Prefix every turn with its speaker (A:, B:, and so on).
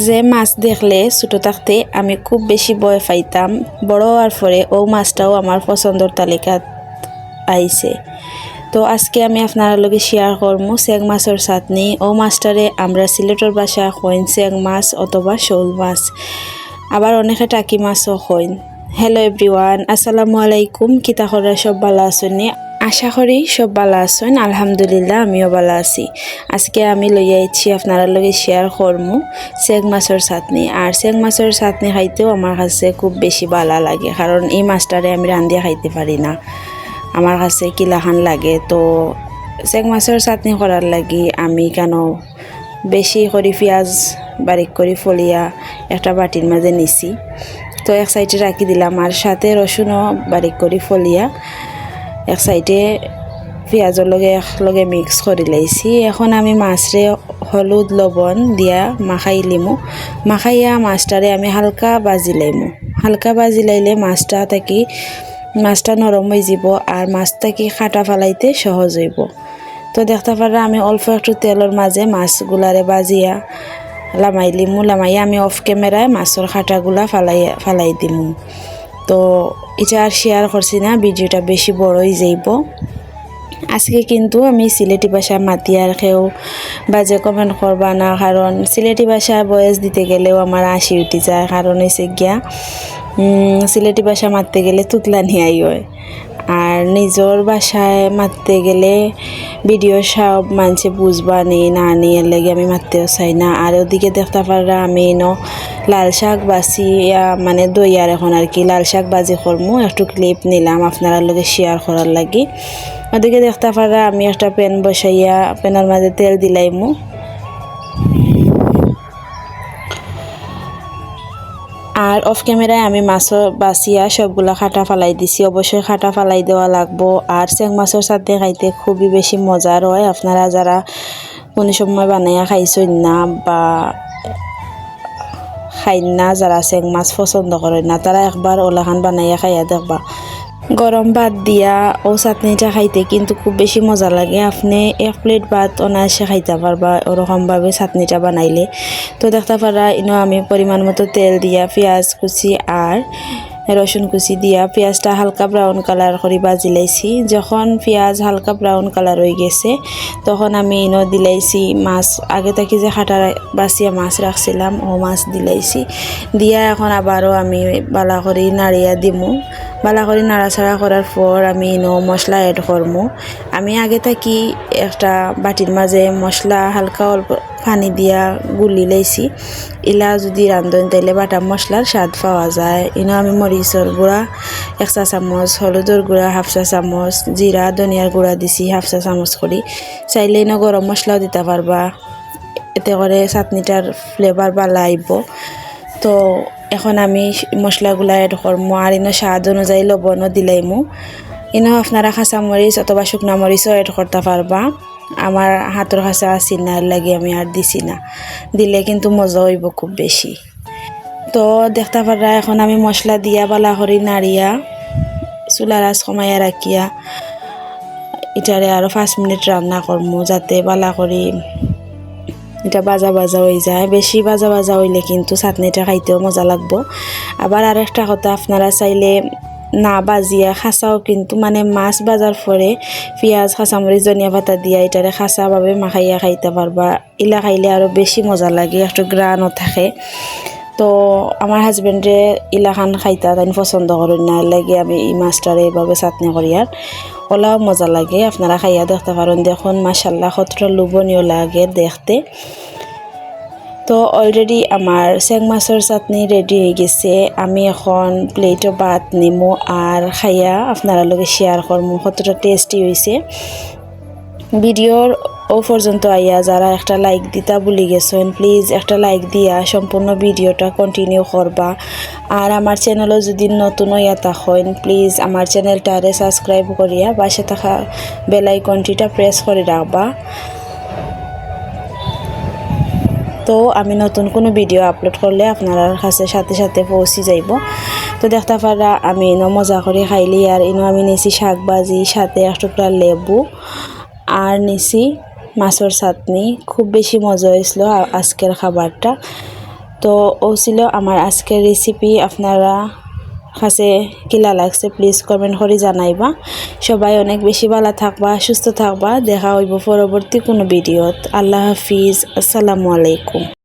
A: যে মাছ দেখলে ছোটো থাকতে আমি খুব বেশি ভয় পাইতাম, বড় হওয়ার পরে ও মাছটাও আমার পছন্দর তালিকাত আইছে। তো আজকে আমি আপনার লগে শেয়ার করবো চেং মাছের চাটনি। ও মাছটারে আমরা সিলেটের ভাষা কইন চেং মাছ অথবা শোল মাছ, আবার অনেকে টাকি মাছও কইন। হ্যালো এভরিওয়ান, আসসালামু আলাইকুম। কিতা করে সব ভালো আছেন? আশা করি সব ভালো আছেন। আলহামদুলিল্লাহ আমিও ভালো আছি। আজকে আমি লই আইছি আপনারা লগে শেয়ার করবো চেং মাছের চাটনি। আর চেং মাছের চাটনি খাইতেও আমার কাছে খুব বেশি ভালো লাগে, কারণ এই মাছটারে আমি রান্ধিয়া খাইতে পারি না, আমার কাছে কিলাখান লাগে। তো চেং মাছের চাটনি করার লাগি আমি কেন বেশি করে পেঁয়াজ বারিক করে ফলিয়া একটা বাটির মাঝে নিছি, তো এক সাইডে রাখি দিলাম। আর সাথে রসুনও বারিক করে ফলিয়া এক সাইডে পেঁয়াজের লগে মিক্স করে লাইছি। এখন আমি মাছরে হলুদ লবণ দিয়া মাখাই লিমু। মাখাইয়া মাছটারে আমি হালকা বাজি লাইমু। হালকা বাজি লাইলে মাছটা নরম হয়ে যাব আর মাছটা কি কাটা ফেলাইতে সহজ হইব। তো দেখতে পারা আমি অল্প একটু তেলের মাঝে মাছগুলারে বাজিয়া লামাই লিমু। লামাইয়া আমি অফ ক্যামেরায় মাছের কাটাগুলা ফালাই দিমু। তো এটা আর শেয়ার করছি না, ভিডিওটা বেশি বড় হয়ে যাইব। আজকে কিন্তু আমি সিলেটি ভাষা মাতি আর কেউ বাজে কমেন্ট করবা না, কারণ সিলেটি ভাষা বয়স দিতে গেলেও আমার হাসি উঠে যায়। কারণ হয়েছে গিয়া সিলেটি ভাষা মারতে গেলে তুতলানি হয়, আর নিজের ভাষায় মারতে গেলে ভিডিও সব মানুষে বুঝবা না নিয়ে লেগে আমি মারতেও চাই না। আর ওদিকে দেখতে পারা আমি লাল শাক বাছিয়া মানে দইয়ার এখন আর কি লাল শাক বাজি করমু, একটু ক্লিপ নিলাম আপনারা লগে শেয়ার করার লাগি। ওদিকে দেখতে পারা আমি একটা প্যান বসাইয়া প্যানের মাঝে তেল দিলাইমু। আর অফ ক্যামেরায় আমি মাছও বাছিয়া সবগুলা খাটা ফালাই দিছি। অবশ্যই খাটা ফালাই দেওয়া লাগবো। আর চেং মাছের সাথে খাইতে খুবই বেশি মজার হয়। আপনারা যারা কোনো সময় বানাইয়া খাইছেন না বা খাইন না, যারা চেং মাছ পছন্দ করেন না, তারা একবার ওলাখান বানাইয়া খাইয়া দেখবা। গরম ভাত দিয়া ও চাটনিটা খাইতে কিন্তু খুব বেশি মজা লাগে। আপনি এক প্লেট ভাত অনায়াসে খাইতে পারবা ওরকমভাবে চাটনিটা বানাইলে। তো দেখতে পারা আমি পরিমাণ মতো তেল দিয়া পেঁয়াজ কুচি আর রসুন কুচি দিয়া পেঁয়াজটা হালকা ব্রাউন কালার করে বাজি লাইছি। যখন পেঁয়াজ হালকা ব্রাউন কালার হয়ে গেছে তখন আমি দিলাইছি মাছ, আগে থেকে যে খাটা বাছিয়া মাছ রাখছিলাম ও মাছ দিলাইছি। দিয়া এখন আবারও আমি বালা করে নাড়িয়া দিমু। বালা করে নাড়াচাড়া করার পর আমি মশলা অ্যাড করমু। আমি আগে থাকি একটা বাটির মাঝে মশলা হালকা অল্প পানি দিয়া গুলি লাইছি। ইলা যদি রান্ধন তাইলে বাটা মশলার স্বাদ পাওয়া যায়। আমি মরিচের গুঁড়া 1 চা চামচ, হলুদের গুঁড়া 1/2 চা চামচ, জিরা ধনিয়ার গুঁড়া দিছি 1/2 চা চামচ করি। চাইলে গরম মশলাও দিতে পারবা, এতে করে চাটনিটার ফ্লেভার ভালো আইব। তো এখন আমি মশলাগুলা অ্যাড করবো। আর স্বাদ অনুযায়ী লবণও দিলাইমু। আপনারা কাঁচা মরিচ অথবা শুকনা মরিচও অ্যাড করতে পারবা। আমার হাতের কাছে আসি না, লাগে আমি আর দিছি না, দিলে কিন্তু মজা হইব খুব বেশি। তো দেখতে পারা এখন আমি মশলা দিয়া বালা করে নাড়িয়া চুলার আঁচ কমাইয়া রাখিয়া এটারে আরও 5 মিনিট রান্না করবো, যাতে বালা করে এটা বাজা হয়ে যায়। বেশি বাজা হইলে কিন্তু চাটনিটা খাইতেও মজা লাগবো। আবার আর একটা কথা, আপনারা চাইলে না বাজিয়া খাঁচাও কিন্তু মানে মাছ বাজার পরে পেঁয়াজ কাঁচামরিচ ধনিয়া পাতা দিয়া এটারে খাঁচাভাবে মাখাইয়া খাইতে পারবা। ইলা খাইলে আরও বেশি মজা লাগে, একটু গ্রানও থাকে। তো আমার হাজবেন্ডে ইলাখান খাইতা তাই পছন্দ করেন না, লাগে আমি এই মাছটারে এইভাবে চাটনি করি আর ওলাও মজা লাগে। আপনারা খাইয়া দেখতে পারেন। দেখুন মাশাল্লাহ কতটা লোভনীয় লাগে দেখতে। তো অলরেডি আমার চেং মাছের চাটনি রেডি হয়ে গেছে। আমি এখন প্লেটও ভাত নিমু আর খাইয়া আপনারা লগে শেয়ার করবো কতটা টেস্টি হয়েছে। ভিডিওর ও পর্যন্ত আইয়া যারা একটা লাইক দিতা ভুলে গেছেন, প্লিজ একটা লাইক দিয়া সম্পূর্ণ ভিডিওটা কন্টিনিউ করবা। আর আমার চ্যানেলও যদি নতুন হইয়া থাকেন, প্লিজ আমার চ্যানেলটারে সাবস্ক্রাইব করিয়া পাশে থাকা বেল আইকনটিটা প্রেস করে রাখবা। তো আমি নতুন কোনো ভিডিও আপলোড করলে আপনার কাছে সাথে সাথে পৌঁছে যাইব। তো দেখতে পারা আমি মজা করে খাইলি। আর আমি নিছি শাক ভাজি, সাথে এক টুকরা লেবু আর নিছি মাছের চাটনি। খুব বেশি মজা হয়েছিল আজকের খাবারটা। তো ও ছিল আমার আজকের রেসিপি। আপনারা কাছে কিলা লাগছে প্লিজ কমেন্ট করে জানাইবা। সবাই অনেক বেশি ভালো থাকবা, সুস্থ থাকবা। দেখা হইব পরবর্তী কোনো ভিডিওত। আল্লাহ হাফিজ, আসসালামু আলাইকুম।